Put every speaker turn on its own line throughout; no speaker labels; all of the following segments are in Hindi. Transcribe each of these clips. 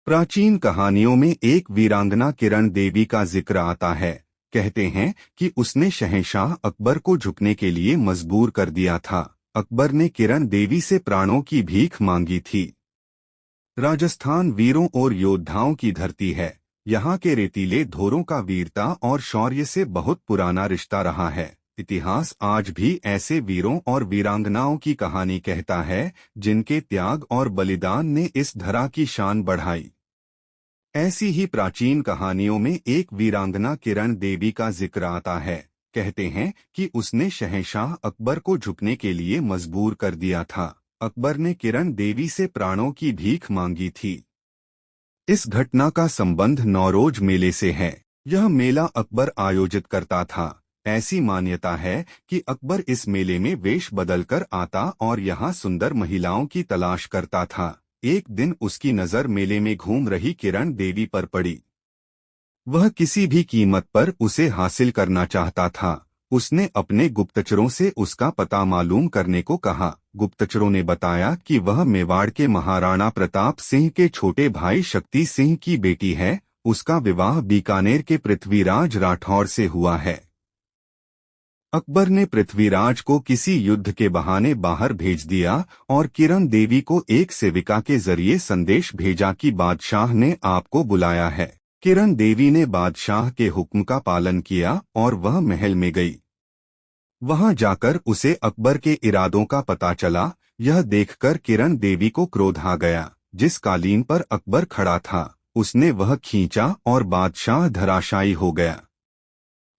प्राचीन कहानियों में एक वीरांगना किरण देवी का जिक्र आता है। कहते हैं कि उसने शहंशाह अकबर को झुकने के लिए मजबूर कर दिया था। अकबर ने किरण देवी से प्राणों की भीख मांगी थी। राजस्थान वीरों और योद्धाओं की धरती है। यहाँ के रेतीले धोरों का वीरता और शौर्य से बहुत पुराना रिश्ता रहा है। इतिहास आज भी ऐसे वीरों और वीरांगनाओं की कहानी कहता है जिनके त्याग और बलिदान ने इस धरा की शान बढ़ाई। ऐसी ही प्राचीन कहानियों में एक वीरांगना किरण देवी का जिक्र आता है। कहते हैं कि उसने शहंशाह अकबर को झुकने के लिए मजबूर कर दिया था। अकबर ने किरण देवी से प्राणों की भीख मांगी थी। इस घटना का संबंध नौरोज मेले से है। यह मेला अकबर आयोजित करता था। ऐसी मान्यता है कि अकबर इस मेले में वेश बदलकर आता और यहाँ सुंदर महिलाओं की तलाश करता था। एक दिन उसकी नजर मेले में घूम रही किरण देवी पर पड़ी। वह किसी भी कीमत पर उसे हासिल करना चाहता था। उसने अपने गुप्तचरों से उसका पता मालूम करने को कहा। गुप्तचरों ने बताया कि वह मेवाड़ के महाराणा प्रताप सिंह के छोटे भाई शक्ति सिंह की बेटी है। उसका विवाह बीकानेर के पृथ्वीराज राठौर से हुआ है। अकबर ने पृथ्वीराज को किसी युद्ध के बहाने बाहर भेज दिया और किरण देवी को एक सेविका के जरिए संदेश भेजा कि बादशाह ने आपको बुलाया है। किरण देवी ने बादशाह के हुक्म का पालन किया और वह महल में गई। वहां जाकर उसे अकबर के इरादों का पता चला। यह देखकर किरण देवी को क्रोध आ गया। जिस कालीन पर अकबर खड़ा था उसने वह खींचा और बादशाह धराशायी हो गया।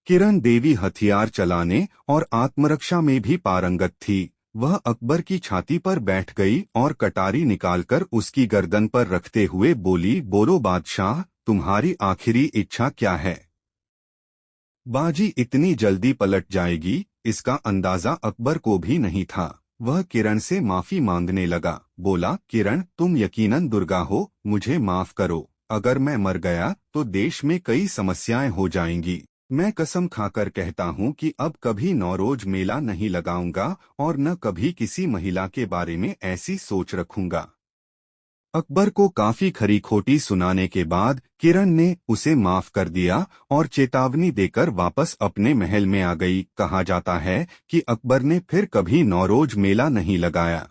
किरण देवी हथियार चलाने और आत्मरक्षा में भी पारंगत थी। वह अकबर की छाती पर बैठ गई और कटारी निकालकर उसकी गर्दन पर रखते हुए बोली, बोलो बादशाह, तुम्हारी आखिरी इच्छा क्या है? बाजी इतनी जल्दी पलट जाएगी, इसका अंदाजा अकबर को भी नहीं था। वह किरण से माफी मांगने लगा। बोला, किरण, तुम यकीनन दुर्गा हो, मुझे माफ करो। अगर मैं मर गया तो देश में कई समस्याएं हो जाएंगी। मैं कसम खाकर कहता हूँ कि अब कभी नौरोज मेला नहीं लगाऊंगा और न कभी किसी महिला के बारे में ऐसी सोच रखूंगा। अकबर को काफी खरी खोटी सुनाने के बाद किरण ने उसे माफ कर दिया और चेतावनी देकर वापस अपने महल में आ गई। कहा जाता है कि अकबर ने फिर कभी नौरोज मेला नहीं लगाया।